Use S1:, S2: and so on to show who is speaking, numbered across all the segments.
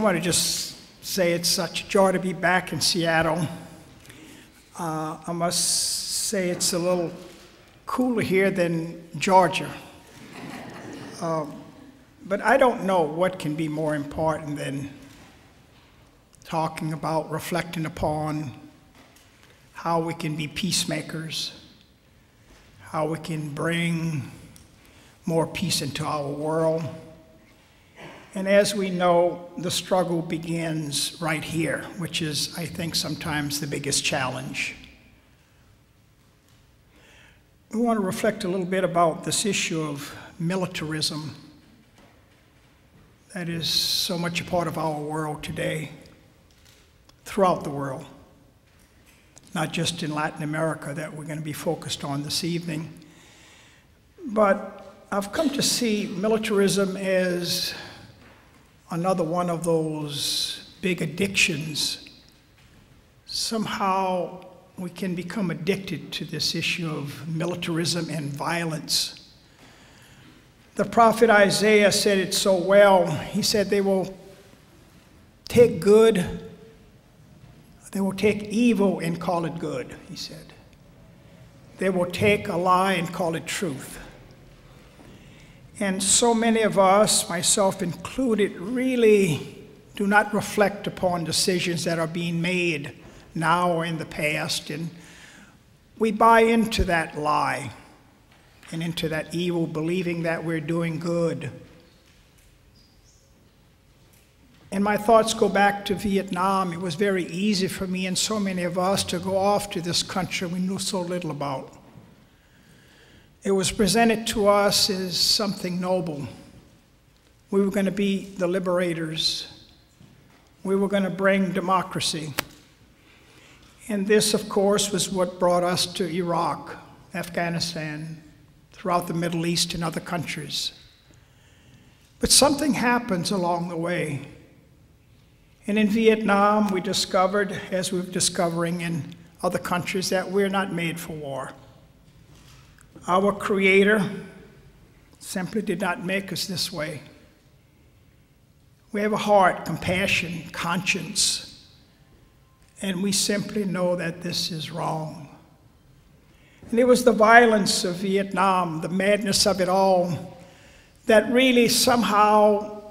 S1: want to just say it's such a joy to be back in Seattle. I must say it's a little cooler here than Georgia. But I don't know what can be more important than talking about, reflecting upon how we can be peacemakers, how we can bring more peace into our world. And as we know, the struggle begins right here, which is, I think, sometimes the biggest challenge. We want to reflect a little bit about this issue of militarism that is so much a part of our world today, throughout the world, not just in Latin America that we're going to be focused on this evening. But I've come to see militarism as another one of those big addictions. Somehow we can become addicted to this issue of militarism and violence. The prophet Isaiah said it so well. He said they will take good, they will take evil and call it good, he said. They will take a lie and call it truth. And so many of us, myself included, really do not reflect upon decisions that are being made now or in the past. And we buy into that lie and into that evil, believing that we're doing good. And my thoughts go back to Vietnam. It was very easy for me and so many of us to go off to this country we knew so little about. It was presented to us as something noble. We were going to be the liberators. We were going to bring democracy. And this, of course, was what brought us to Iraq, Afghanistan, throughout the Middle East and other countries. But something happens along the way. And in Vietnam, we discovered, as we're discovering in other countries, that we're not made for war. Our Creator simply did not make us this way. We have a heart, compassion, conscience, and we simply know that this is wrong. And it was the violence of Vietnam, the madness of it all, that really somehow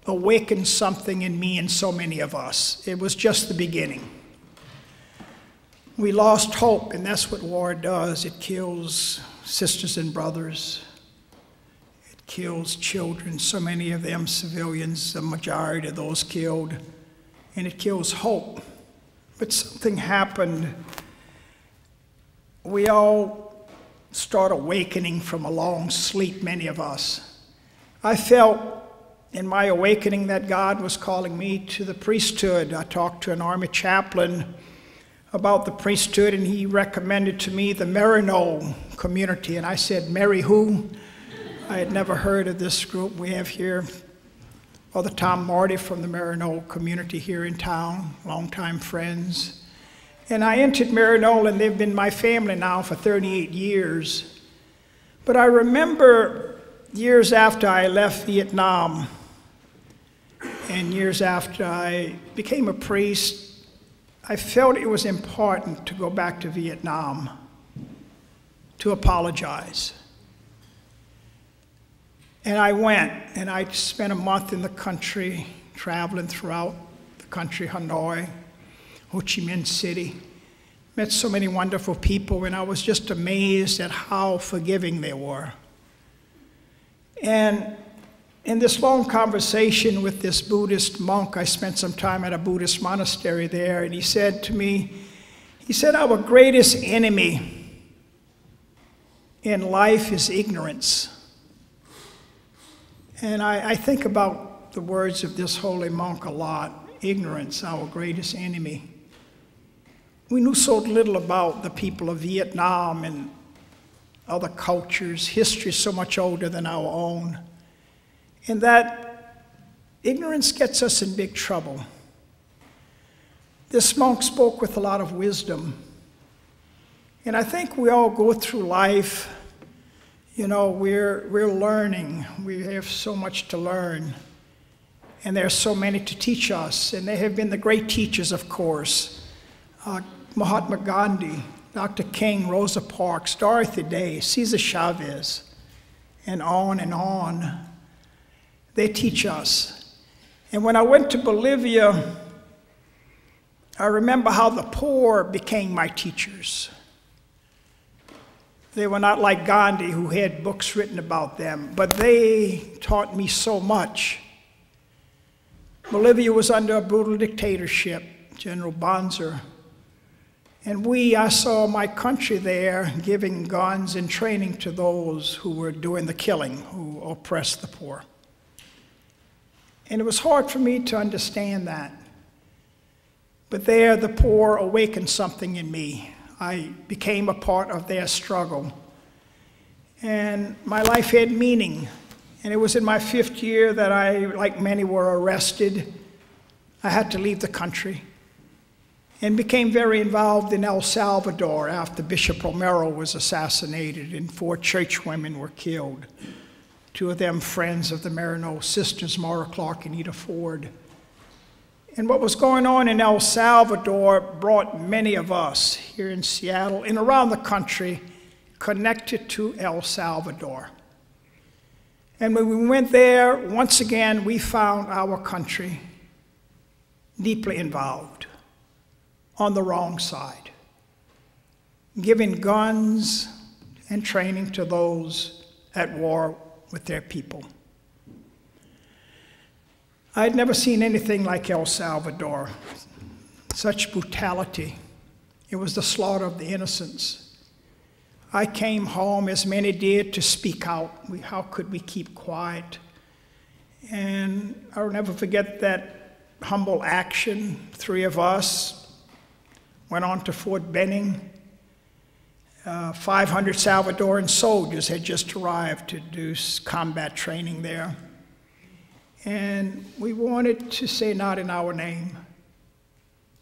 S1: awakened something in me and so many of us. It was just the beginning. We lost hope, and that's what war does. It kills sisters and brothers. It kills children, so many of them civilians, the majority of those killed. And it kills hope. But something happened. We all start awakening from a long sleep, many of us. I felt in my awakening that God was calling me to the priesthood. I talked to an army chaplain about the priesthood, and he recommended to me the Marino community. And I said, Mary who? I had never heard of this group we have here. Brother Tom Marty from the Marino community here in town, longtime friends. And I entered Marino, and they've been my family now for 38 years. But I remember years after I left Vietnam, and years after I became a priest, I felt it was important to go back to Vietnam to apologize. And I went, and I spent a month in the country, traveling throughout the country, Hanoi, Ho Chi Minh City. Met so many wonderful people, and I was just amazed at how forgiving they were. And in this long conversation with this Buddhist monk, I spent some time at a Buddhist monastery there, and he said to me, our greatest enemy in life is ignorance. And I think about the words of this holy monk a lot. Ignorance, our greatest enemy. We knew so little about the people of Vietnam and other cultures. History is so much older than our own. And that ignorance gets us in big trouble. This monk spoke with a lot of wisdom. And I think we all go through life, we're learning. We have so much to learn. And there are so many to teach us, and they have been the great teachers, of course. Mahatma Gandhi, Dr. King, Rosa Parks, Dorothy Day, Cesar Chavez, and on and on. They teach us. And when I went to Bolivia, I remember how the poor became my teachers. They were not like Gandhi, who had books written about them, but they taught me so much. Bolivia was under a brutal dictatorship, General Banzer. And I saw my country there giving guns and training to those who were doing the killing, who oppressed the poor. And it was hard for me to understand that. But there, the poor awakened something in me. I became a part of their struggle. And my life had meaning. And it was in my 5th year that I, like many, were arrested. I had to leave the country and became very involved in El Salvador after Bishop Romero was assassinated and 4 church women were killed. 2 of them friends of the Marino sisters, Mara Clark and Ida Ford. And what was going on in El Salvador brought many of us here in Seattle and around the country connected to El Salvador. And when we went there, once again, we found our country deeply involved on the wrong side, giving guns and training to those at war with their people. I'd never seen anything like El Salvador, such brutality. It was the slaughter of the innocents. I came home, as many did, to speak out. How could we keep quiet? And I'll never forget that humble action. 3 of us went on to Fort Benning. 500 Salvadoran soldiers had just arrived to do combat training there. And we wanted to say, not in our name.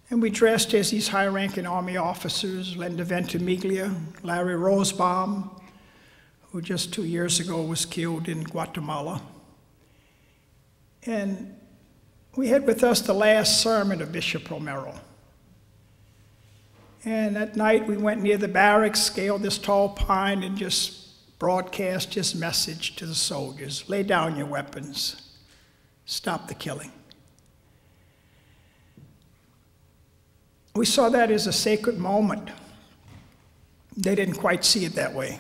S1: And we dressed as these high-ranking Army officers, Linda Ventimiglia, Larry Rosebaum, who just 2 years ago was killed in Guatemala. And we had with us the last sermon of Bishop Romero. And at night we went near the barracks, scaled this tall pine, and just broadcast his message to the soldiers. Lay down your weapons. Stop the killing. We saw that as a sacred moment. They didn't quite see it that way.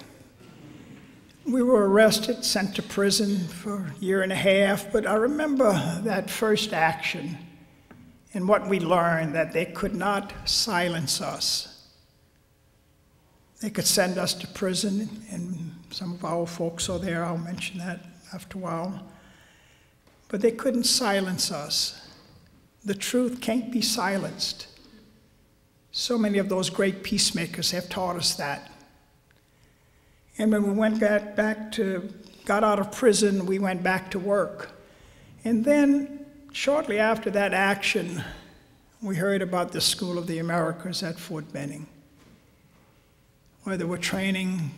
S1: We were arrested, sent to prison for a year and a half, but I remember that first action and what we learned, that they could not silence us. They could send us to prison, and some of our folks are there. I'll mention that after a while. But they couldn't silence us. The truth can't be silenced. So many of those great peacemakers have taught us that. And when we got out of prison, we went back to work. And then, shortly after that action, we heard about the School of the Americas at Fort Benning, where they were training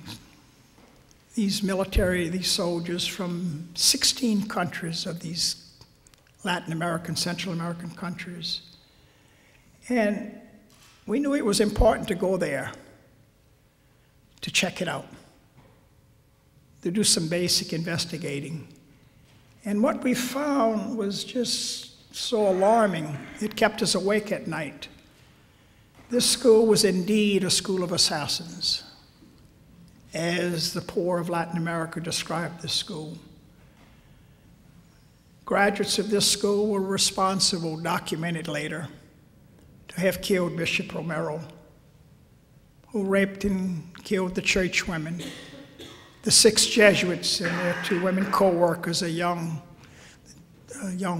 S1: these soldiers from 16 countries of these Latin American, Central American countries. And we knew it was important to go there, to check it out, to do some basic investigating. And what we found was just so alarming. It kept us awake at night. This school was indeed a school of assassins, as the poor of Latin America described this school. Graduates of this school were responsible, documented later, to have killed Bishop Romero, who raped and killed the church women, the 6 Jesuits and their 2 women co-workers, a young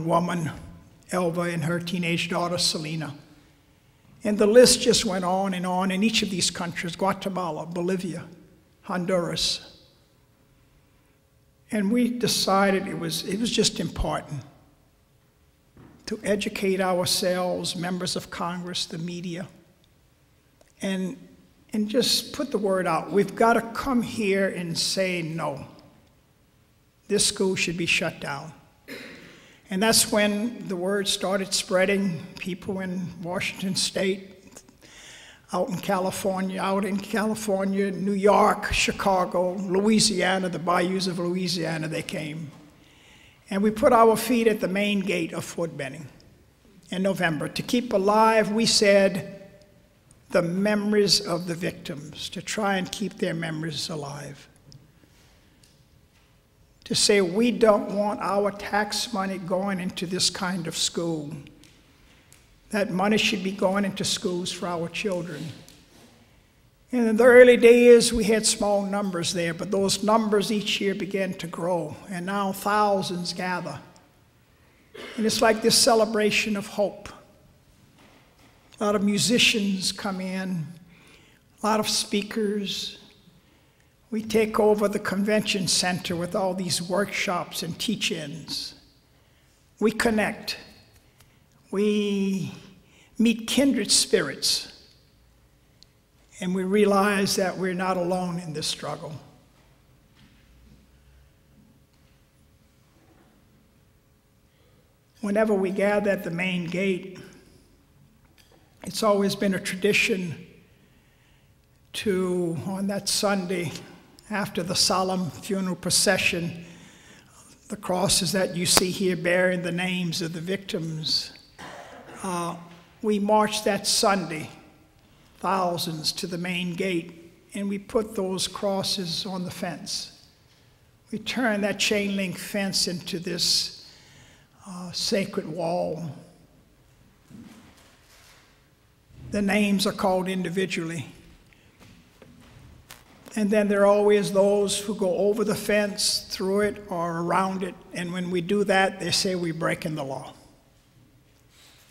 S1: woman, Elva, and her teenage daughter, Selena. And the list just went on in each of these countries, Guatemala, Bolivia, Honduras. And we decided it was just important to educate ourselves, members of Congress, the media, and just put the word out. We've got to come here and say no. This school should be shut down. And that's when the word started spreading. People in Washington State, out in California, New York, Chicago, Louisiana, the bayous of Louisiana, they came. And we put our feet at the main gate of Fort Benning in November to keep alive, we said, the memories of the victims, to try and keep their memories alive. To say we don't want our tax money going into this kind of school. That money should be going into schools for our children. And in the early days, we had small numbers there, but those numbers each year began to grow, and now thousands gather. And it's like this celebration of hope. A lot of musicians come in, a lot of speakers. We take over the convention center with all these workshops and teach-ins. We connect. We meet kindred spirits. And we realize that we're not alone in this struggle. Whenever we gather at the main gate, it's always been a tradition to, on that Sunday, after the solemn funeral procession, the crosses that you see here bearing the names of the victims, we march that Sunday, thousands, to the main gate, and we put those crosses on the fence. We turn that chain link fence into this sacred wall. The names are called individually. And then there are always those who go over the fence, through it, or around it. And when we do that, they say we're breaking the law.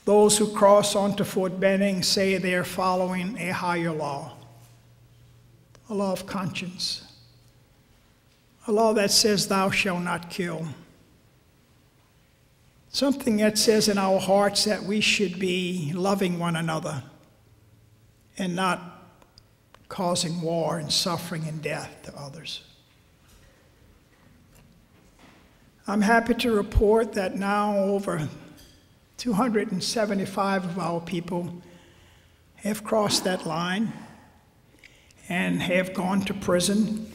S1: Those who cross onto Fort Benning say they're following a higher law, a law of conscience, a law that says thou shalt not kill. Something that says in our hearts that we should be loving one another and not causing war and suffering and death to others. I'm happy to report that now over 275 of our people have crossed that line and have gone to prison.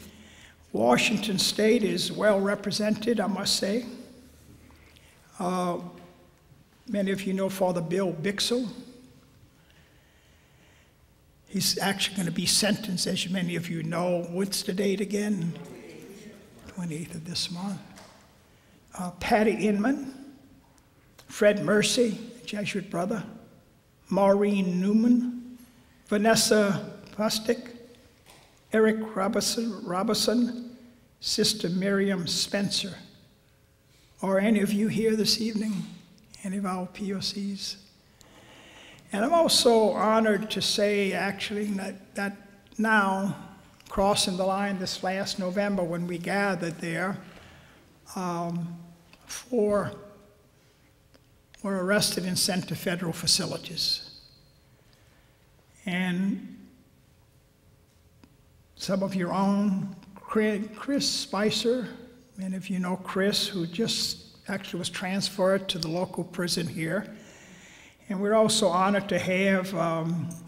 S1: Washington State is well represented, I must say. Many of you know Father Bill Bixel. He's actually going to be sentenced, as many of you know. What's the date again? 28th of this month. Patty Inman, Fred Mercy, Jesuit brother, Maureen Newman, Vanessa Pustick, Eric Robinson, Sister Miriam Spencer. Are any of you here this evening? Any of our POCs? And I'm also honored to say, actually, that now, crossing the line this last November when we gathered there, 4 were arrested and sent to federal facilities. And some of your own, Chris Spicer, many of you know Chris, who just actually was transferred to the local prison here. And we're also honored to have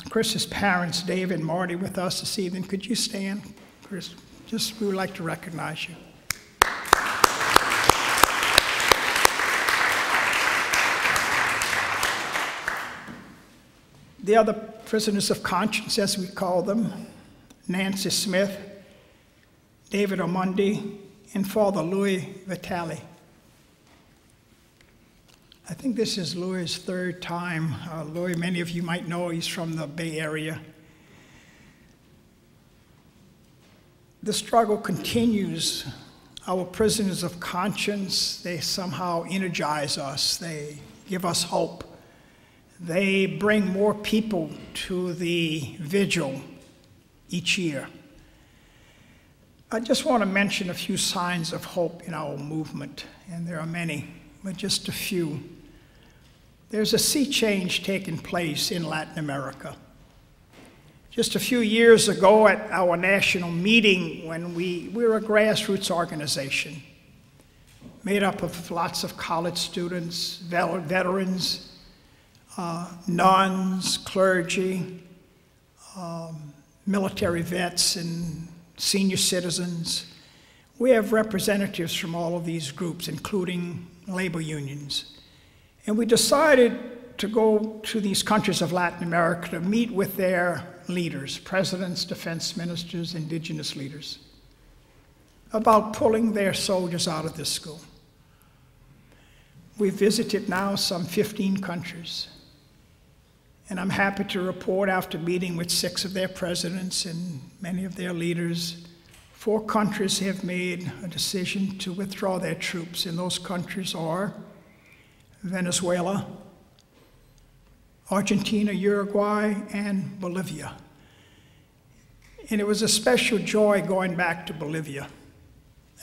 S1: Chris's parents, Dave and Marty, with us this evening. Could you stand, Chris? We would like to recognize you. The other prisoners of conscience, as we call them, Nancy Smith, David Omundi, and Father Louis Vitale. I think this is Louis' 3rd time. Louis, many of you might know, he's from the Bay Area. The struggle continues. Our prisoners of conscience, they somehow energize us. They give us hope. They bring more people to the vigil each year. I just want to mention a few signs of hope in our movement, and there are many, but just a few. There's a sea change taking place in Latin America. Just a few years ago at our national meeting, when we were a grassroots organization, made up of lots of college students, veterans, nuns, clergy, military vets, and senior citizens. We have representatives from all of these groups, including labor unions. And we decided to go to these countries of Latin America to meet with their leaders, presidents, defense ministers, indigenous leaders, about pulling their soldiers out of this school. We've visited now some 15 countries. And I'm happy to report, after meeting with 6 of their presidents and many of their leaders, 4 countries have made a decision to withdraw their troops, and those countries are Venezuela, Argentina, Uruguay, and Bolivia. And it was a special joy going back to Bolivia.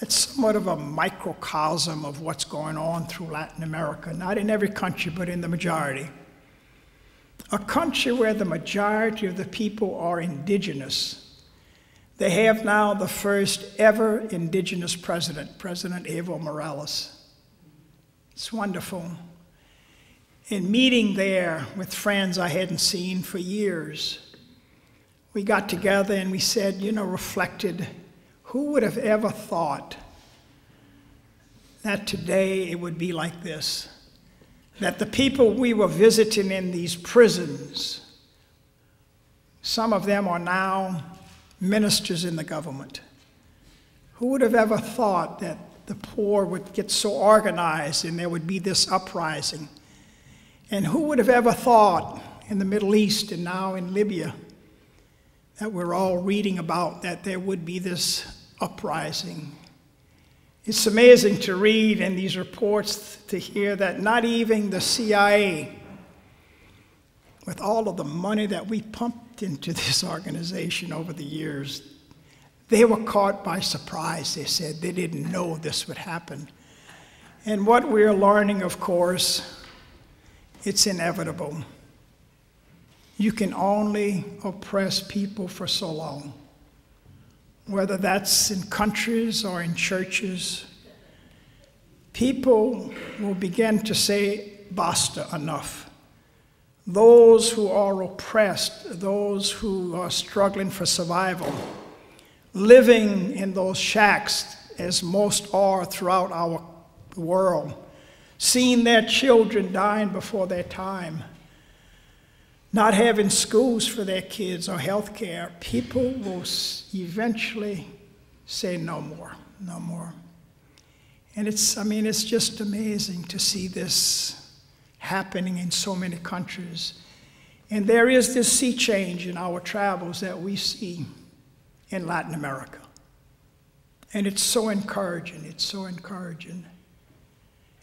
S1: It's somewhat of a microcosm of what's going on through Latin America, not in every country, but in the majority. A country where the majority of the people are indigenous. They have now the first ever indigenous president, President Evo Morales. It's wonderful. In meeting there with friends I hadn't seen for years, we got together and we said, reflected, who would have ever thought that today it would be like this? That the people we were visiting in these prisons, some of them are now ministers in the government. Who would have ever thought that the poor would get so organized and there would be this uprising? And who would have ever thought in the Middle East and now in Libya that we're all reading about, that there would be this uprising? It's amazing to read in these reports, to hear that not even the CIA, with all of the money that we pumped into this organization over the years, they were caught by surprise. They said they didn't know this would happen. And what we're learning, of course, it's inevitable. You can only oppress people for so long, whether that's in countries or in churches. People will begin to say, basta, enough. Those who are oppressed, those who are struggling for survival, living in those shacks, as most are throughout our world, seeing their children dying before their time, not having schools for their kids or health care, people will eventually say no more, no more. And it's just amazing to see this happening in so many countries. And there is this sea change in our travels that we see in Latin America. And it's so encouraging, it's so encouraging.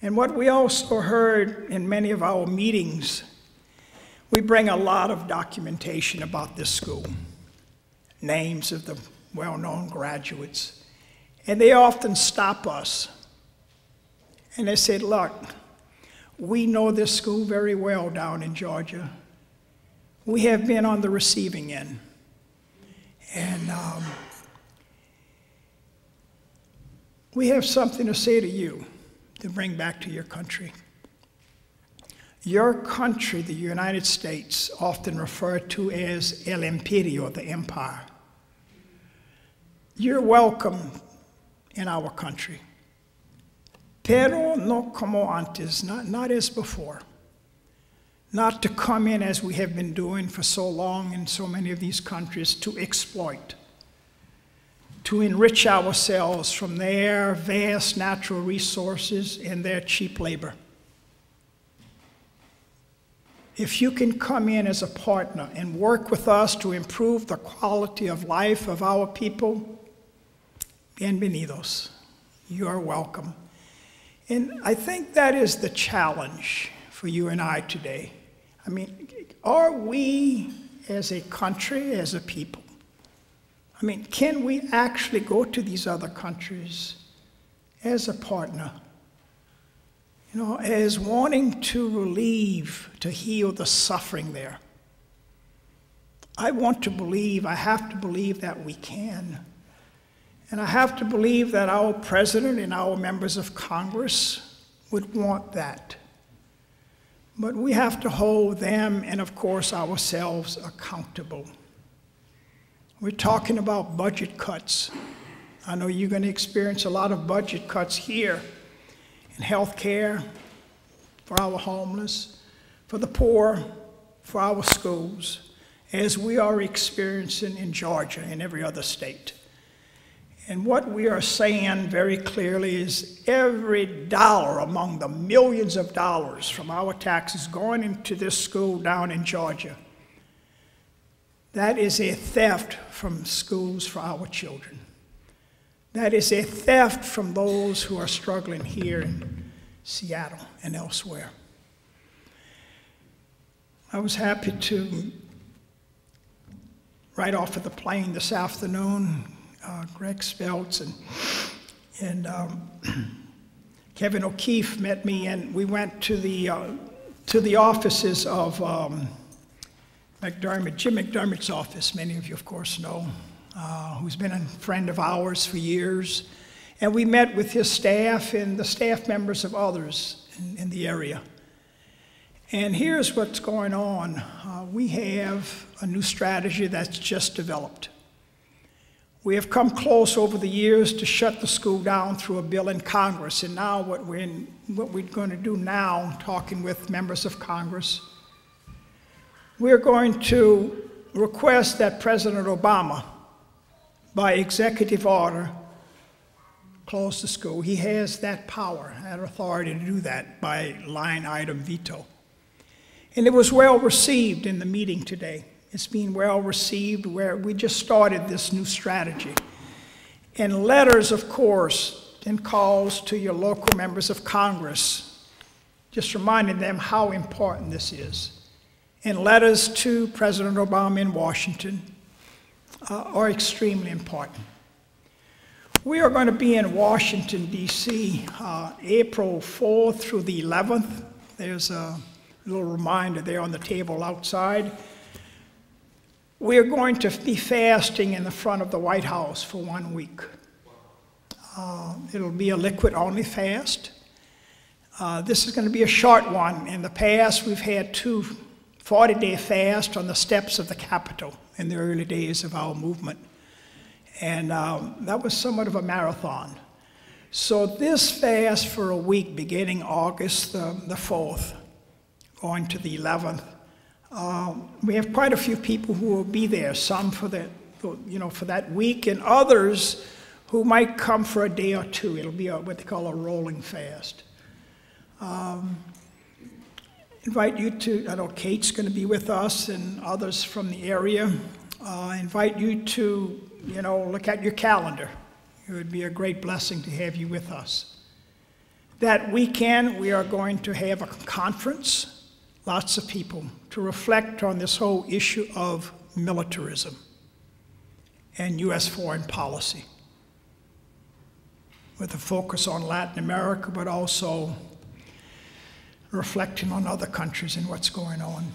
S1: And what we also heard in many of our meetings, we bring a lot of documentation about this school, names of the well-known graduates. And they often stop us. And they said, look, we know this school very well down in Georgia. We have been on the receiving end. And we have something to say to you, to bring back to your country. Your country, the United States, often referred to as El Imperio, the empire. You're welcome in our country. Pero no como antes, not as before. Not to come in as we have been doing for so long in so many of these countries, to exploit, to enrich ourselves from their vast natural resources and their cheap labor. If you can come in as a partner and work with us to improve the quality of life of our people, bienvenidos. You are welcome. And I think that is the challenge for you and I today. Are we as a country, as a people, can we actually go to these other countries as a partner? As wanting to relieve, to heal the suffering there. I want to believe, I have to believe that we can. And I have to believe that our president and our members of Congress would want that. But we have to hold them and, of course, ourselves accountable. We're talking about budget cuts. I know you're going to experience a lot of budget cuts here in health care, for our homeless, for the poor, for our schools, as we are experiencing in Georgia and every other state. And what we are saying very clearly is every dollar among the millions of dollars from our taxes going into this school down in Georgia, that is a theft from schools for our children. That is a theft from those who are struggling here in Seattle and elsewhere. I was happy to, right off of the plane this afternoon, Greg Speltz and Kevin O'Keefe met me, and we went to the offices of Jim McDermott's office. Many of you, of course, know, who's been a friend of ours for years. And we met with his staff and the staff members of others in the area. And here's what's going on. We have a new strategy that's just developed. We have come close over the years to shut the school down through a bill in Congress. And now what we're going to do now, talking with members of Congress, we're going to request that President Obama, by executive order, close the school. He has that power, that authority to do that by line item veto. And it was well received in the meeting today. It's been well received where we just started this new strategy. And letters, of course, and calls to your local members of Congress, just reminding them how important this is. And letters to President Obama in Washington are extremely important. We are going to be in Washington, D.C., April 4th through the 11th. There's a little reminder there on the table outside. We are going to be fasting in the front of the White House for 1 week. It'll be a liquid-only fast. This is going to be a short one. In the past, we've had 2 40-day fasts on the steps of the Capitol in the early days of our movement. And that was somewhat of a marathon. So this fast for a week, beginning August the 4th, going to the 11th, we have quite a few people who will be there, some for that week, and others who might come for a day or two. It'll be what they call a rolling fast. Invite you to, I know Kate's going to be with us and others from the area. Invite you to, look at your calendar. It would be a great blessing to have you with us. That weekend, we are going to have a conference, lots of people, to reflect on this whole issue of militarism and U.S. foreign policy, with a focus on Latin America, but also reflecting on other countries and what's going on.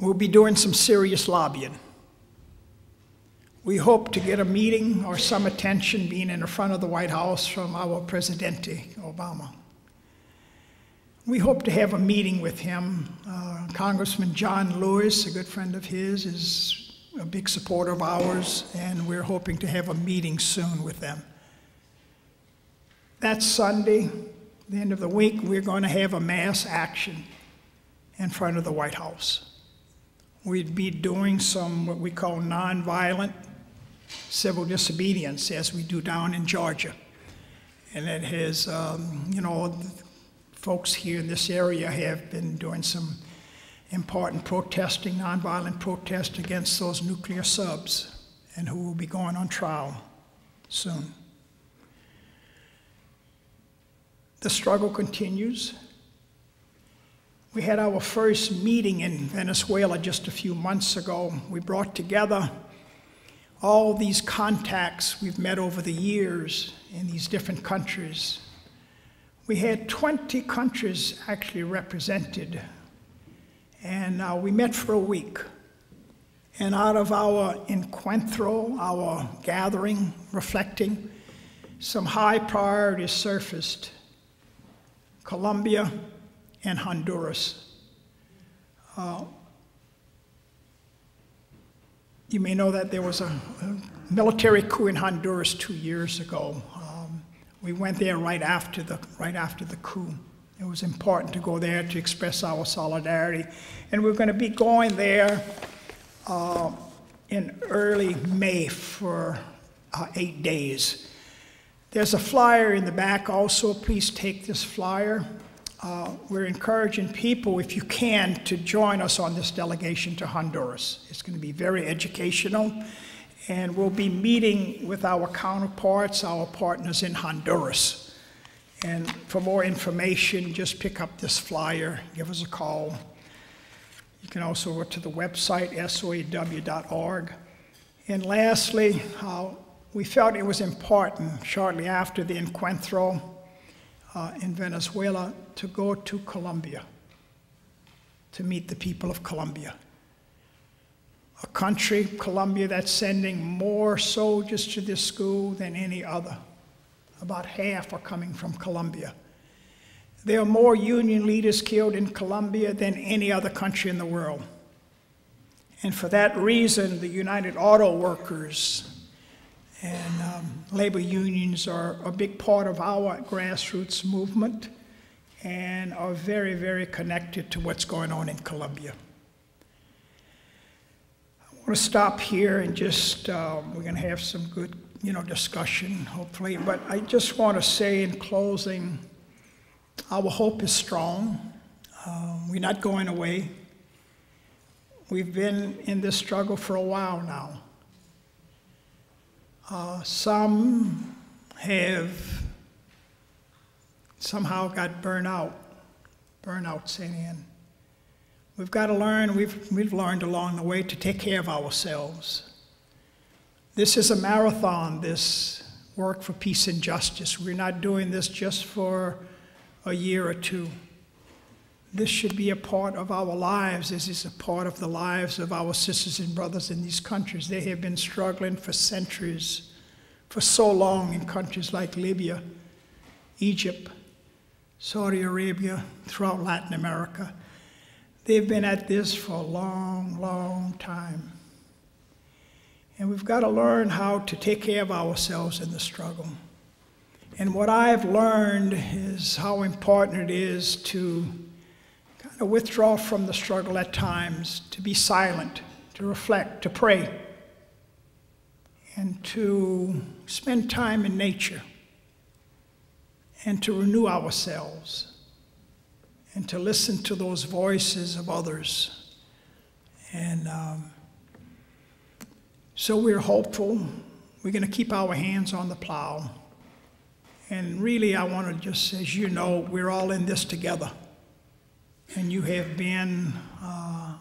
S1: We'll be doing some serious lobbying. We hope to get a meeting or some attention being in the front of the White House from our Presidente Obama. We hope to have a meeting with him. Congressman John Lewis, a good friend of his, is a big supporter of ours, and we're hoping to have a meeting soon with them. That Sunday, the end of the week, we're going to have a mass action in front of the White House. We'd be doing some what we call nonviolent civil disobedience, as we do down in Georgia. And it has, folks here in this area have been doing some important protesting, nonviolent protest against those nuclear subs, and who will be going on trial soon. The struggle continues. We had our first meeting in Venezuela just a few months ago. We brought together all these contacts we've met over the years in these different countries. We had 20 countries actually represented, and we met for a week. And out of our encuentro, our gathering, reflecting, some high priorities surfaced: Colombia and Honduras. You may know that there was a military coup in Honduras 2 years ago. We went there right after the coup. It was important to go there to express our solidarity. And we're going to be going there in early May for 8 days. There's a flyer in the back also. Please take this flyer. We're encouraging people, if you can, to join us on this delegation to Honduras. It's going to be very educational, and we'll be meeting with our counterparts, our partners in Honduras. And for more information, just pick up this flyer, give us a call. You can also go to the website, SOAW.org. And lastly, we felt it was important, shortly after the encuentro in Venezuela, to go to Colombia, to meet the people of Colombia. A country, Colombia, that's sending more soldiers to this school than any other. About half are coming from Colombia. There are more Union leaders killed in Colombia than any other country in the world. And for that reason, the United Auto Workers and labor unions are a big part of our grassroots movement and are very, very connected to what's going on in Colombia. I want to stop here and just, we're going to have some good, discussion, hopefully. But I just want to say in closing, our hope is strong. We're not going away. We've been in this struggle for a while now. Some have somehow got burnout set in. We've got to learn, we've learned along the way to take care of ourselves. This is a marathon, this work for peace and justice. We're not doing this just for a year or two. This should be a part of our lives. This is a part of the lives of our sisters and brothers in these countries. They have been struggling for centuries, for so long, in countries like Libya, Egypt, Saudi Arabia, throughout Latin America. They've been at this for a long, long time. And we've got to learn how to take care of ourselves in the struggle. And what I've learned is how important it is to kind of withdraw from the struggle at times, to be silent, to reflect, to pray, and to spend time in nature, and to renew ourselves, and to listen to those voices of others. And so we're hopeful. We're going to keep our hands on the plow. And really, I want to just, as you know, we're all in this together. And you have been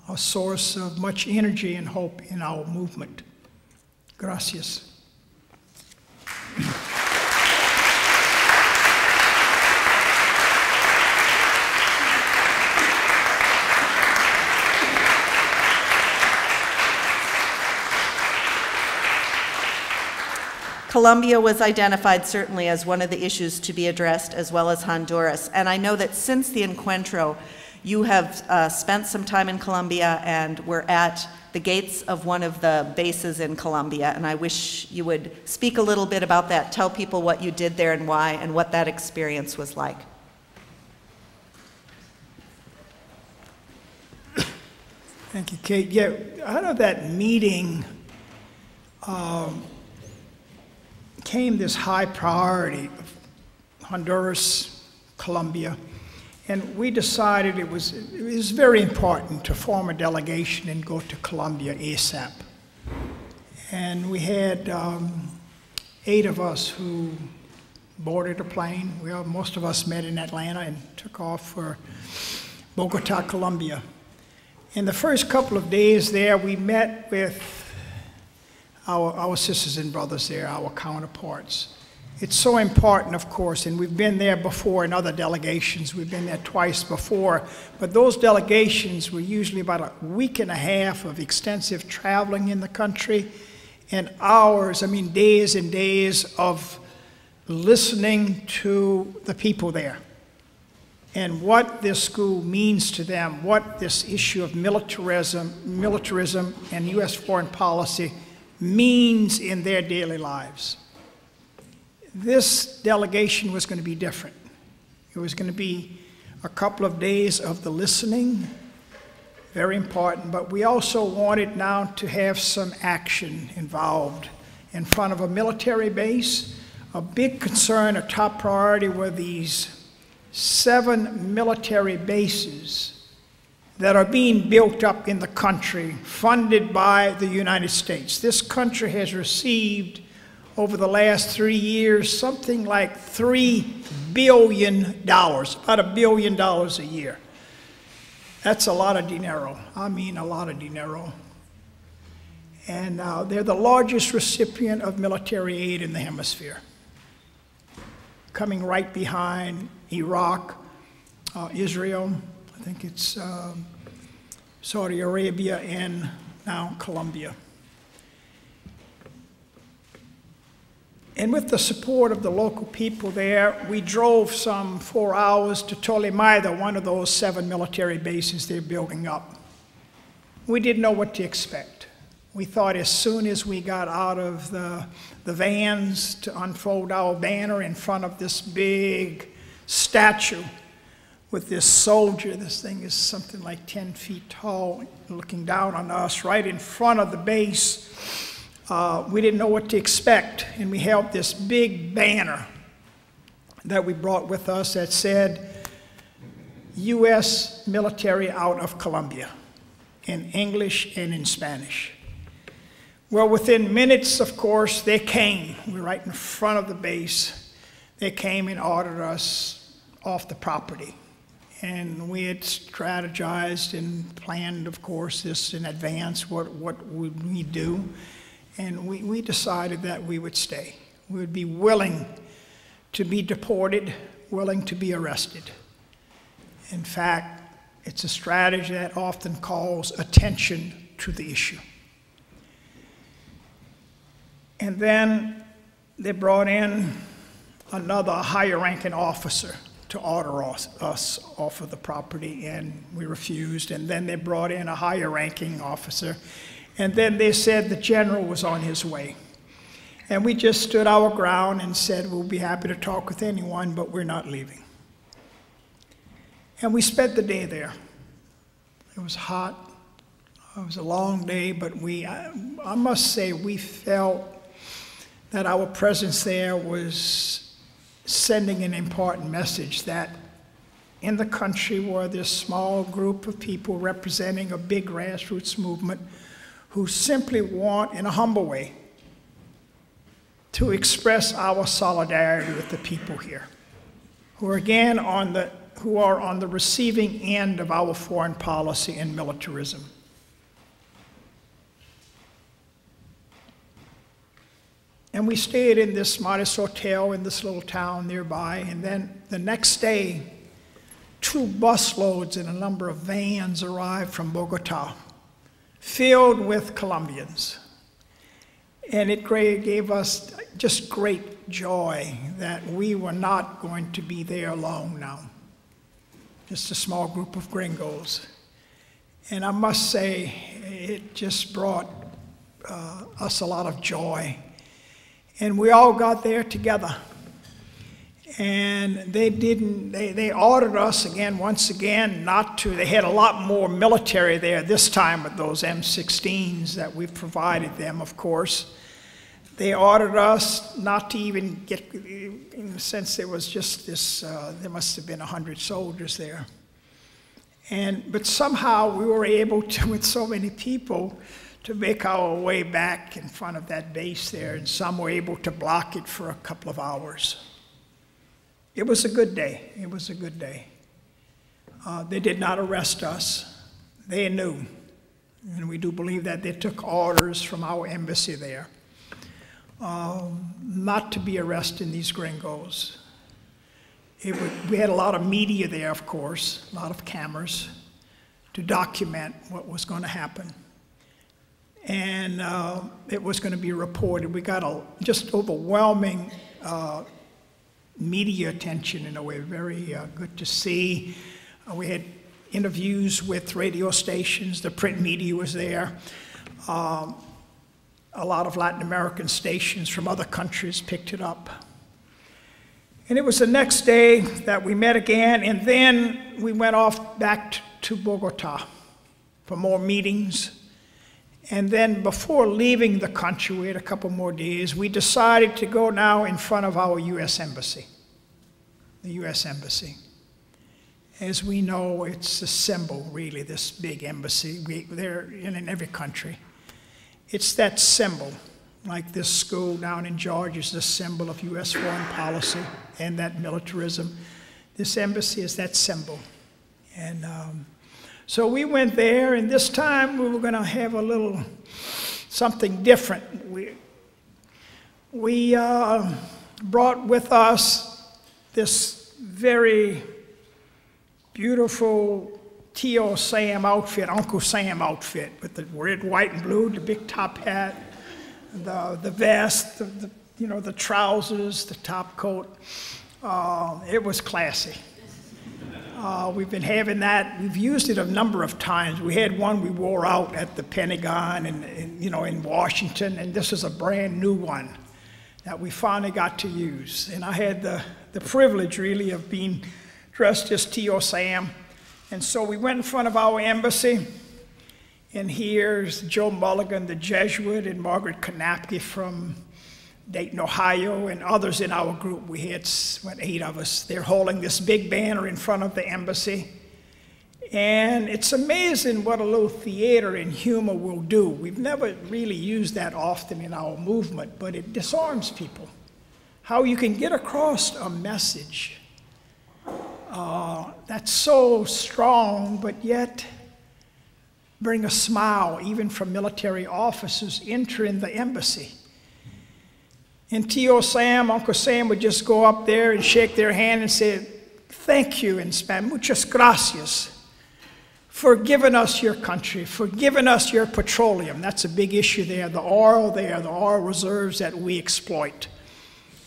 S1: a source of much energy and hope in our movement. Gracias.
S2: Colombia was identified certainly as one of the issues to be addressed, as well as Honduras. And I know that since the encuentro, you have spent some time in Colombia and were at the gates of one of the bases in Colombia. And I wish you would speak a little bit about that, tell people what you did there and why, and what that experience was like.
S1: Thank you, Kate. Yeah, out of that meeting came this high priority of Honduras, Colombia, and we decided it was very important to form a delegation and go to Colombia ASAP. And we had 8 of us who boarded a plane. Most of us met in Atlanta and took off for Bogota, Colombia. In the first couple of days there, we met with our sisters and brothers there, our counterparts. It's so important, of course, and we've been there before in other delegations. We've been there twice before, but those delegations were usually about a week and a half of extensive traveling in the country and hours, I mean days and days of listening to the people there and what this school means to them, what this issue of militarism and U.S. foreign policy means in their daily lives. This delegation was going to be different. It was going to be a couple of days of the listening, very important, but we also wanted now to have some action involved in front of a military base. A big concern, a top priority were these 7 military bases that are being built up in the country, funded by the United States. This country has received over the last 3 years, something like $3 billion, about $1 billion a year. That's a lot of dinero. I mean, a lot of dinero. And they're the largest recipient of military aid in the hemisphere, coming right behind Iraq, Israel, I think it's Saudi Arabia, and now Colombia. And with the support of the local people there, we drove some 4 hours to Tolimaida, one of those 7 military bases they're building up. We didn't know what to expect. We thought as soon as we got out of the vans to unfold our banner in front of this big statue with this soldier, this thing is something like 10 feet tall, looking down on us right in front of the base. We didn't know what to expect, and we held this big banner that we brought with us that said, U.S. military out of Colombia, in English and in Spanish. Well, within minutes, of course, they came. We were right in front of the base. They came and ordered us off the property. And we had strategized and planned, of course, this in advance, what would we do. And we decided that we would stay. We would be willing to be deported, willing to be arrested. In fact, it's a strategy that often calls attention to the issue. And then they brought in another higher-ranking officer to order us off of the property, and we refused. And then they brought in a higher-ranking officer. And then they said the general was on his way. And we just stood our ground and said, we'll be happy to talk with anyone, but we're not leaving. And we spent the day there. It was hot. It was a long day, but I must say, we felt that our presence there was sending an important message that in the country were this small group of people representing a big grassroots movement who simply want, in a humble way, to express our solidarity with the people here, who are again on the receiving end of our foreign policy and militarism. And we stayed in this modest hotel in this little town nearby, and then the next day, 2 busloads and a number of vans arrived from Bogota, filled with Colombians. And it gave us just great joy that we were not going to be there alone now. Just a small group of gringos. And I must say, it just brought us a lot of joy. And we all got there together. And they ordered us once again, not to, they had a lot more military there this time with those M16s that we provided them, of course. They ordered us not to even get, in the sense there was just this, there must have been 100 soldiers there. But somehow we were able to, with so many people, to make our way back in front of that base there, and some were able to block it for a couple of hours. It was a good day. It was a good day. They did not arrest us. They knew, and we do believe that they took orders from our embassy there. not to be arresting these gringos. We had a lot of media there, of course, a lot of cameras to document what was going to happen. And it was going to be reported. We got a just overwhelming media attention in a way, very good to see. We had interviews with radio stations, the print media was there. A lot of Latin American stations from other countries picked it up. And it was the next day that we met again, and then we went off back to Bogota for more meetings. And then before leaving the country, we had a couple more days, we decided to go now in front of our U.S. Embassy, the U.S. Embassy. As we know, it's a symbol, really, this big embassy. They're in every country. It's that symbol, like this school down in Georgia is the symbol of U.S. foreign policy and that militarism. This embassy is that symbol. And so we went there, and this time we were going to have a little something different. We brought with us this very beautiful Tio Sam outfit, Uncle Sam outfit, with the red, white, and blue, the big top hat, the vest, the trousers, the top coat. It was classy. We've been having that. We've used it a number of times. We had one we wore out at the Pentagon and in Washington, and this is a brand new one that we finally got to use. And I had the privilege, really, of being dressed as Tio Sam. And so we went in front of our embassy, and here's Joe Mulligan, the Jesuit, and Margaret Kanapke from Dayton, Ohio, and others in our group. We had 8 of us. They're holding this big banner in front of the embassy. And it's amazing what a little theater and humor will do. We've never really used that often in our movement, but it disarms people. How you can get across a message that's so strong, but yet bring a smile, even from military officers entering the embassy. And Tio Sam, Uncle Sam would just go up there and shake their hand and say, thank you in Spanish, muchas gracias, for giving us your country, for giving us your petroleum. That's a big issue there, the oil reserves that we exploit,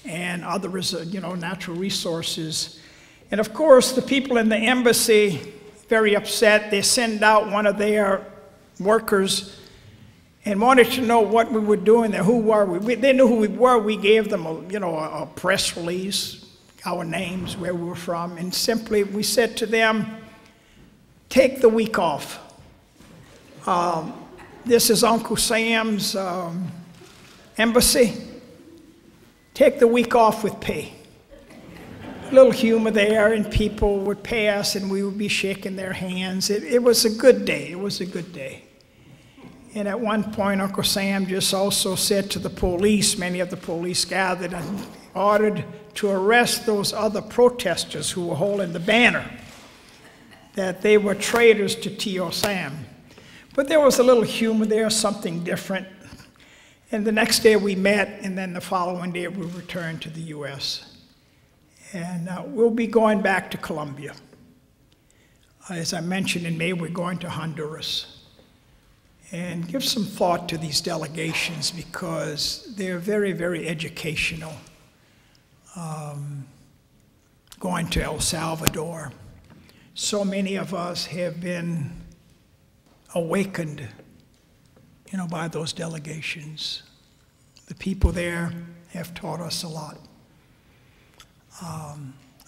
S1: and other natural resources. And of course, the people in the embassy, very upset, they send out one of their workers and wanted to know what we were doing there, who were we. They knew who we were. We gave them a press release, our names, where we were from, and simply we said to them, take the week off. This is Uncle Sam's embassy. Take the week off with pay. A little humor there, and people would pass, and we would be shaking their hands. It was a good day. It was a good day. And at one point, Uncle Sam just also said to the police, many of the police gathered and ordered to arrest those other protesters who were holding the banner, that they were traitors to Tio Sam. But there was a little humor there, something different. And the next day we met, and then the following day we returned to the U.S. And we'll be going back to Colombia. As I mentioned in May, we're going to Honduras. And give some thought to these delegations because they're very, very educational. Going to El Salvador. So many of us have been awakened, by those delegations. The people there have taught us a lot.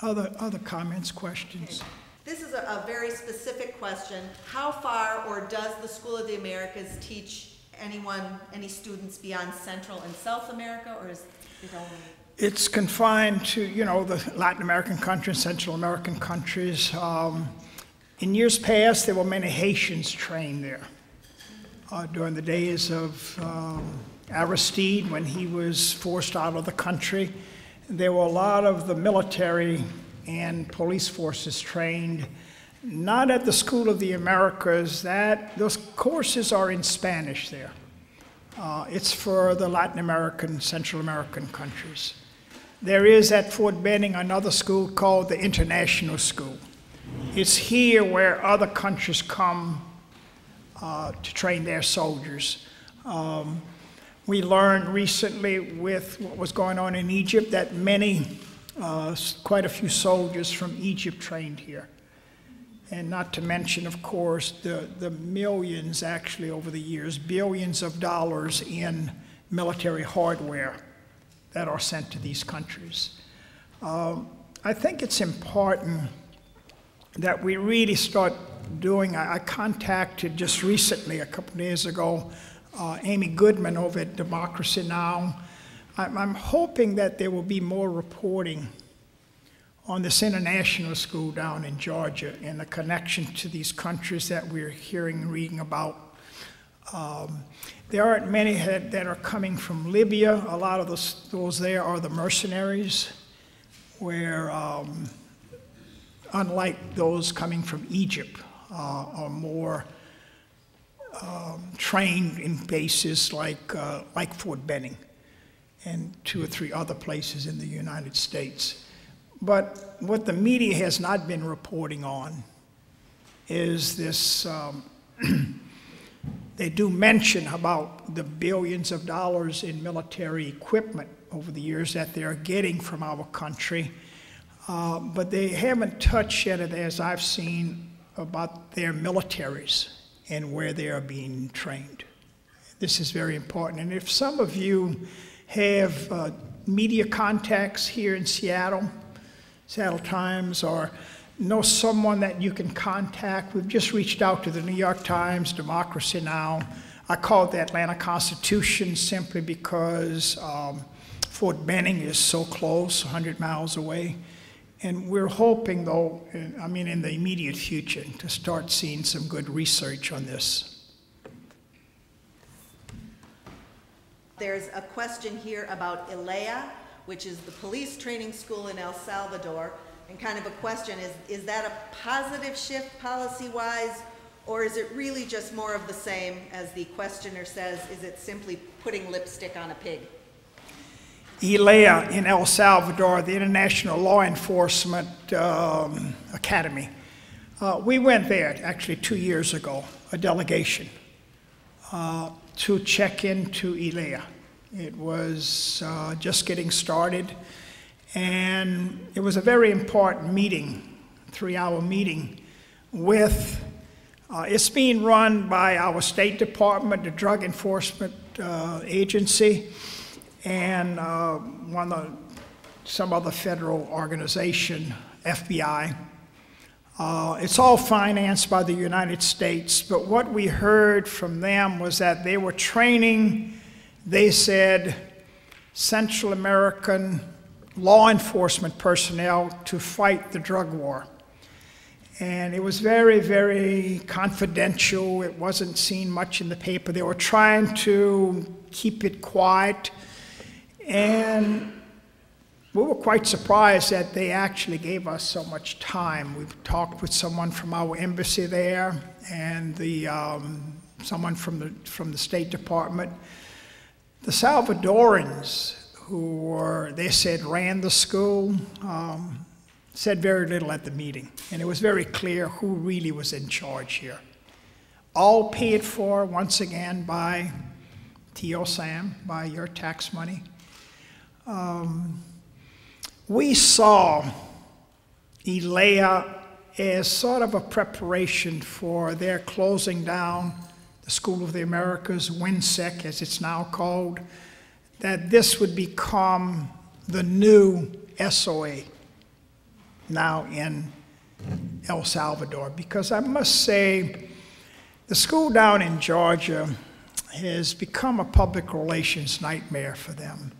S1: Other comments, questions?
S2: This is a very specific question. How far, or does the School of the Americas teach any students beyond Central and South America, or is it only?
S1: It's confined to, the Latin American countries, Central American countries. In years past, there were many Haitians trained there. During the days of Aristide, when he was forced out of the country, there were a lot of the military and police forces trained, not at the School of the Americas. Those courses are in Spanish there. It's for the Latin American, Central American countries. There is at Fort Benning another school called the International School. It's here where other countries come to train their soldiers. We learned recently with what was going on in Egypt that quite a few soldiers from Egypt trained here. And not to mention, of course, the millions, actually over the years, billions of dollars in military hardware that are sent to these countries. I think it's important that we really start doing, I contacted just recently, a couple of days ago, Amy Goodman over at Democracy Now! I'm hoping that there will be more reporting on this international school down in Georgia and the connection to these countries that we're hearing and reading about. There aren't many that are coming from Libya. A lot of those there are the mercenaries, where unlike those coming from Egypt, are more trained in bases like Fort Benning and 2 or 3 other places in the United States. But what the media has not been reporting on is this, they do mention about the billions of dollars in military equipment over the years that they're getting from our country, but they haven't touched yet, as I've seen, about their militaries and where they are being trained. This is very important. And if some of you have media contacts here in Seattle Times, or know someone that you can contact, we've just reached out to the New York Times, Democracy Now! I call it the Atlanta Constitution simply because Fort Benning is so close, 100 miles away. And we're hoping, though, in the immediate future, to start seeing some good research on this.
S2: There's a question here about ILEA, which is the police training school in El Salvador, and kind of a question is that a positive shift policy-wise, or is it really just more of the same, as the questioner says, is it simply putting lipstick on a pig?
S1: ILEA in El Salvador, the International Law Enforcement Academy. We went there actually 2 years ago, a delegation, to check into ILEA. It was just getting started, and it was a very important meeting, 3-hour meeting with, it's being run by our State Department, the Drug Enforcement Agency, and some other federal organization, FBI. It's all financed by the United States, but what we heard from them was that they were training, they said, Central American law enforcement personnel to fight the drug war. And it was very, very confidential. It wasn't seen much in the paper. They were trying to keep it quiet. And we were quite surprised that they actually gave us so much time. We talked with someone from our embassy there and someone from the State Department. The Salvadorans, they said ran the school, said very little at the meeting. And it was very clear who really was in charge here. All paid for, once again, by T.O. Sam, by your tax money. We saw ILEA as sort of a preparation for their closing down the School of the Americas, WINSEC as it's now called, that this would become the new SOA now in El Salvador. Because I must say, the school down in Georgia has become a public relations nightmare for them.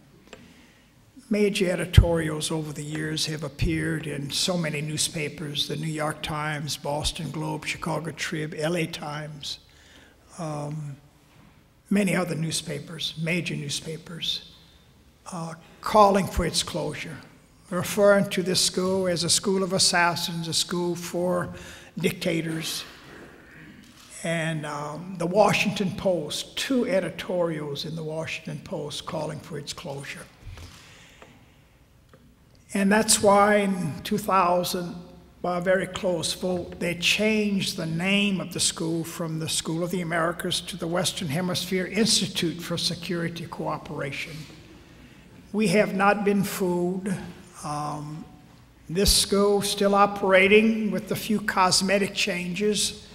S1: Major editorials over the years have appeared in so many newspapers, the New York Times, Boston Globe, Chicago Trib, LA Times, many other newspapers, major newspapers, calling for its closure, referring to this school as a school of assassins, a school for dictators. And the Washington Post, 2 editorials in the Washington Post calling for its closure. And that's why in 2000, by a very close vote, they changed the name of the school from the School of the Americas to the Western Hemisphere Institute for Security Cooperation. We have not been fooled. This school still operating with a few cosmetic changes,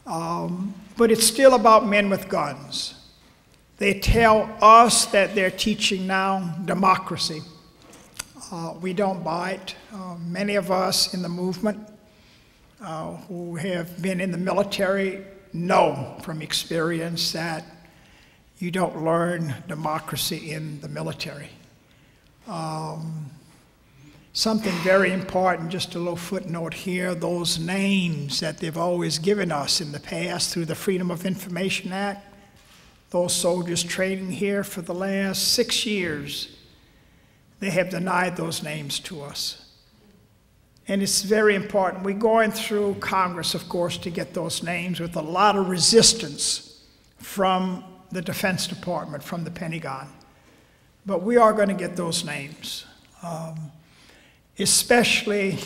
S1: but it's still about men with guns. They tell us that they're teaching now democracy. We don't buy it. Many of us in the movement who have been in the military know from experience that you don't learn democracy in the military. Something very important, just a little footnote here, those names that they've always given us in the past through the Freedom of Information Act, those soldiers training here for the last 6 years, they have denied those names to us. And it's very important. We're going through Congress, of course, to get those names with a lot of resistance from the Defense Department, from the Pentagon. But we are going to get those names. Especially,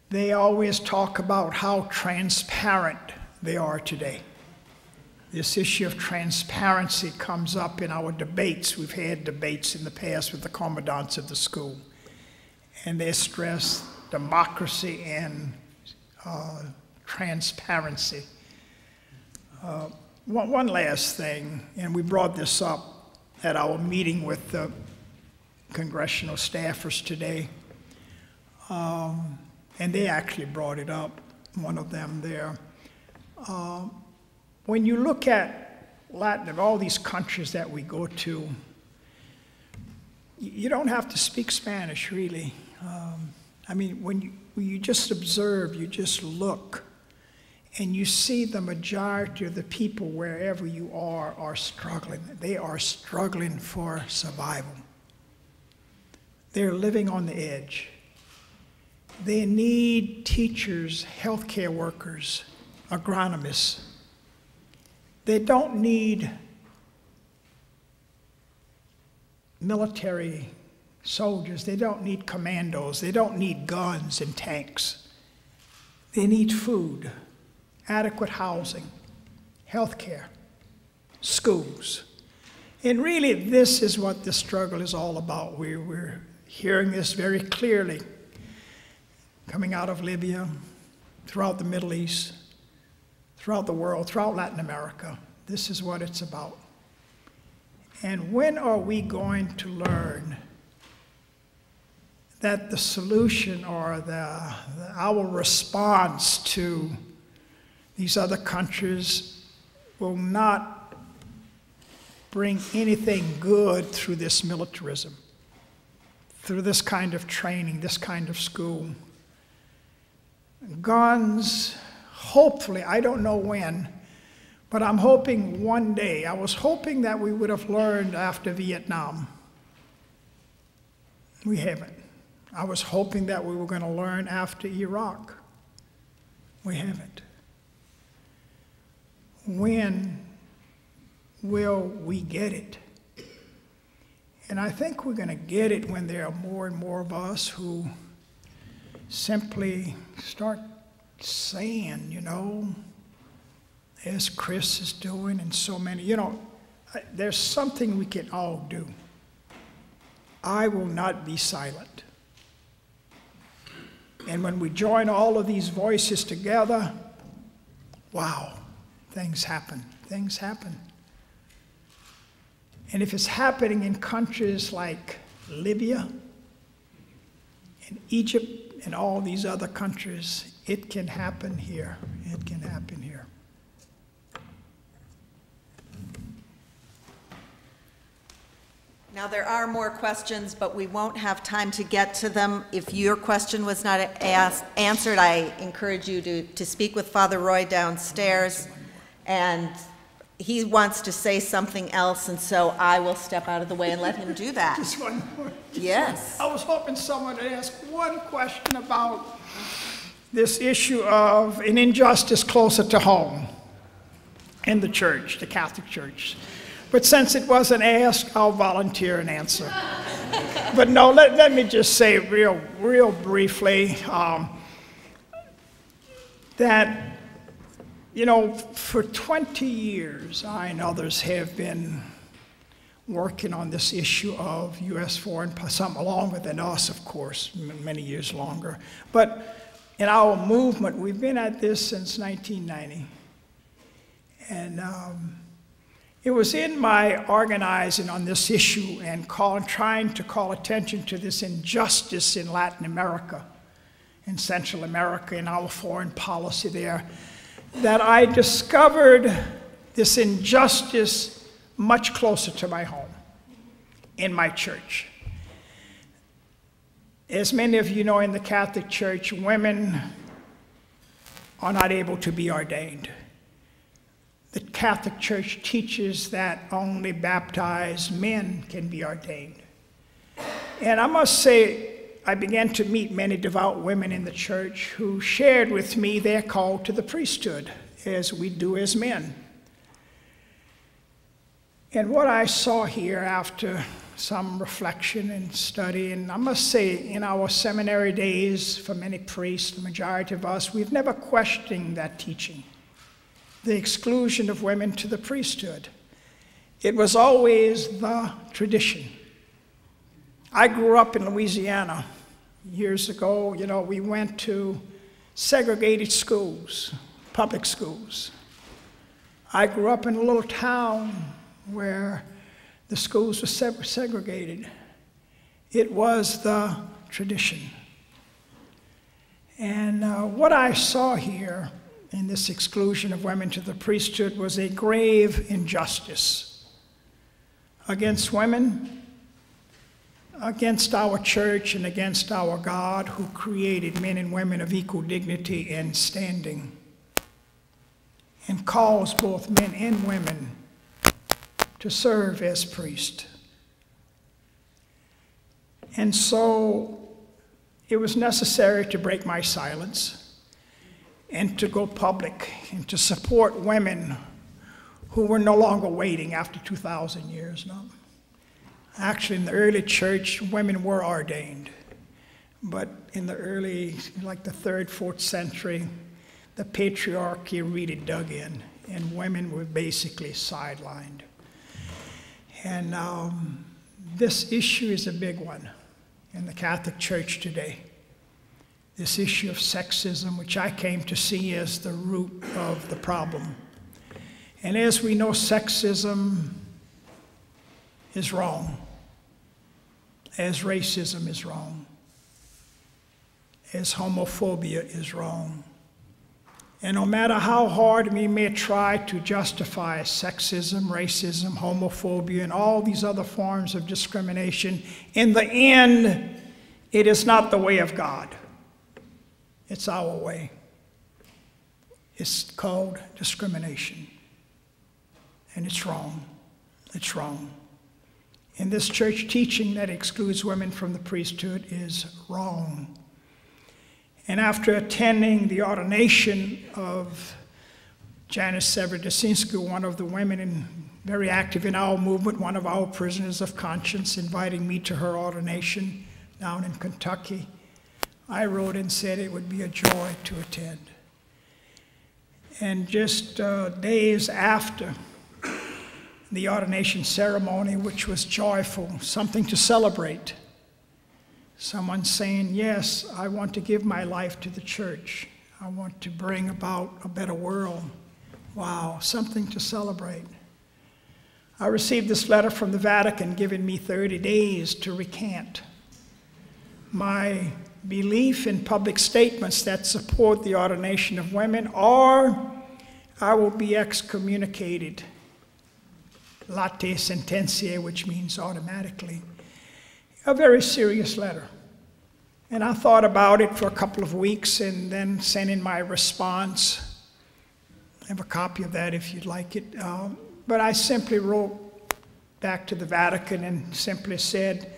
S1: they always talk about how transparent they are today. This issue of transparency comes up in our debates. We've had debates in the past with the commandants of the school, and they stress democracy and transparency. One last thing, and we brought this up at our meeting with the congressional staffers today, and they actually brought it up, one of them there. When you look at Latin, all these countries that we go to, you don't have to speak Spanish, really. I mean, when you just observe, you just look, and you see the majority of the people, wherever you are struggling. They are struggling for survival. They're living on the edge. They need teachers, healthcare workers, agronomists. They don't need military soldiers. They don't need commandos. They don't need guns and tanks. They need food, adequate housing, healthcare, schools. And really, this is what the struggle is all about. We're hearing this very clearly coming out of Libya, throughout the Middle East, throughout the world, throughout Latin America. This is what it's about. And when are we going to learn that the solution or our response to these other countries will not bring anything good through this militarism, through this kind of training, this kind of school? Guns, hopefully, I don't know when, but I'm hoping one day. I was hoping that we would have learned after Vietnam. We haven't. I was hoping that we were going to learn after Iraq. We haven't. When will we get it? And I think we're going to get it when there are more and more of us who simply start saying, you know, as Chris is doing and so many, you know, there's something we can all do. I will not be silent. And when we join all of these voices together, wow, things happen. Things happen. And if it's happening in countries like Libya and Egypt and all these other countries, it can happen here. It can happen here.
S2: Now, there are more questions, but we won't have time to get to them. If your question was not answered, I encourage you to speak with Father Roy downstairs. And he wants to say something else, and so I will step out of the way and let him do that.
S1: Just one more.
S2: Yes.
S1: I was hoping someone would ask one question about this issue of an injustice closer to home in the church, the Catholic Church. But since it wasn't asked, I'll volunteer an answer. But no, let me just say real briefly that, you know, for 20 years, I and others have been working on this issue of U.S. foreign policy, some longer than us, of course, many years longer. But in our movement, we've been at this since 1990. And it was in my organizing on this issue and trying to call attention to this injustice in Latin America, in Central America, in our foreign policy there, that I discovered this injustice much closer to my home, in my church. As many of you know, in the Catholic Church, women are not able to be ordained. The Catholic Church teaches that only baptized men can be ordained. And I must say, I began to meet many devout women in the church who shared with me their call to the priesthood, as we do as men. And what I saw here after some reflection and study, and I must say, in our seminary days, for many priests, the majority of us, we've never questioned that teaching, the exclusion of women to the priesthood. It was always the tradition. I grew up in Louisiana years ago. You know, we went to segregated schools, public schools. I grew up in a little town where the schools were segregated. It was the tradition. And what I saw here in this exclusion of women to the priesthood was a grave injustice against women, against our church, and against our God, who created men and women of equal dignity and standing, and calls both men and women to serve as priests. And so it was necessary to break my silence and to go public and to support women who were no longer waiting after 2,000 years. No. Actually, in the early church, women were ordained. But in the early, like the 3rd, 4th century, the patriarchy really dug in, and women were basically sidelined. And this issue is a big one in the Catholic Church today. This issue of sexism, which I came to see as the root of the problem. And as we know, sexism is wrong, as racism is wrong, as homophobia is wrong. And no matter how hard we may try to justify sexism, racism, homophobia, and all these other forms of discrimination, in the end, it is not the way of God. It's our way. It's called discrimination. And it's wrong. It's wrong. And this church teaching that excludes women from the priesthood is wrong. And after attending the ordination of Janice Severodzinska, one of the women very active in our movement, one of our prisoners of conscience, inviting me to her ordination down in Kentucky, I wrote and said it would be a joy to attend. And just days after the ordination ceremony, which was joyful, something to celebrate, someone saying, yes, I want to give my life to the church. I want to bring about a better world. Wow, something to celebrate. I received this letter from the Vatican giving me 30 days to recant my belief in public statements that support the ordination of women, or I will be excommunicated. Late sententia, which means automatically. A very serious letter. And I thought about it for a couple of weeks and then sent in my response. I have a copy of that if you'd like it. But I simply wrote back to the Vatican and simply said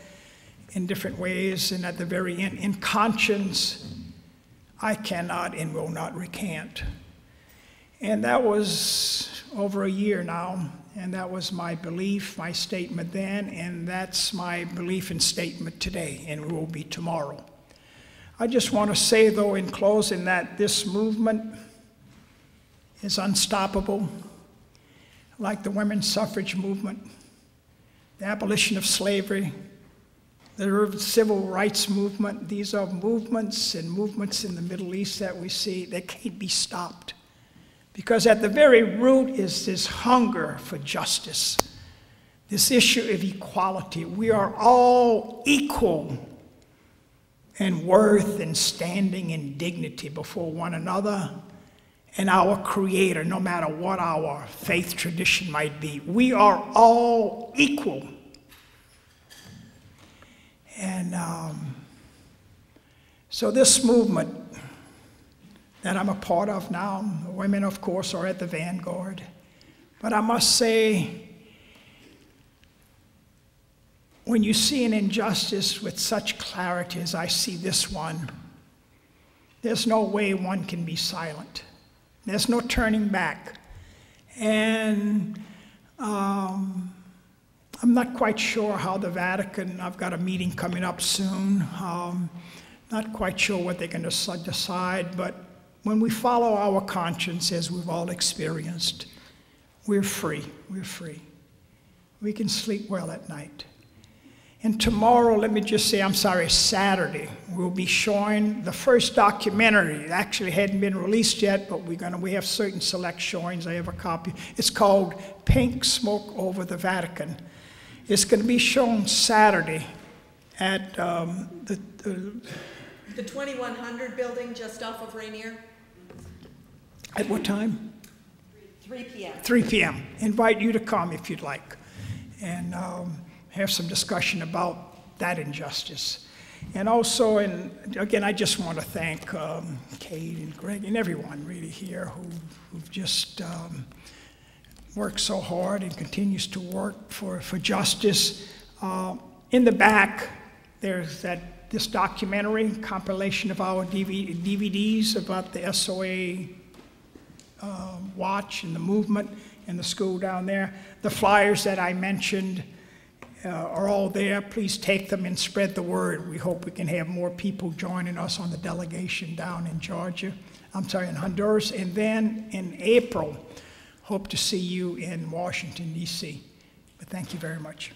S1: in different ways, and at the very end, in conscience, I cannot and will not recant. And that was over a year now, and that was my belief, my statement then, and that's my belief and statement today, and will be tomorrow. I just want to say, though, in closing, that this movement is unstoppable, like the women's suffrage movement, the abolition of slavery, the civil rights movement. These are movements and movements in the Middle East that we see that can't be stopped. Because at the very root is this hunger for justice, this issue of equality. We are all equal in worth and standing and dignity before one another and our Creator, no matter what our faith tradition might be. We are all equal. And so this movement that I'm a part of now, the women, of course, are at the vanguard. But I must say, when you see an injustice with such clarity as I see this one, there's no way one can be silent. There's no turning back. And I'm not quite sure how the Vatican, I've got a meeting coming up soon, not quite sure what they're going to decide, but when we follow our conscience, as we've all experienced, we're free, we're free. We can sleep well at night. And tomorrow, let me just say, Saturday, we'll be showing the first documentary. It actually hadn't been released yet, but we have certain select showings. I have a copy. It's called Pink Smoke Over the Vatican. It's going to be shown Saturday at the
S2: 2100 building just off of Rainier.
S1: At what time?
S2: 3 p.m.
S1: 3 p.m. Invite you to come if you'd like, and have some discussion about that injustice. And also, and again, I just want to thank Kate and Greg and everyone really here who've just worked so hard and continues to work for justice. In the back, there's this documentary, compilation of our DVDs about the SOAW watch and the movement in the school down there. The flyers that I mentioned are all there. Please take them and spread the word. We hope we can have more people joining us on the delegation down in in Honduras. And then in April, hope to see you in Washington, D.C. But thank you very much.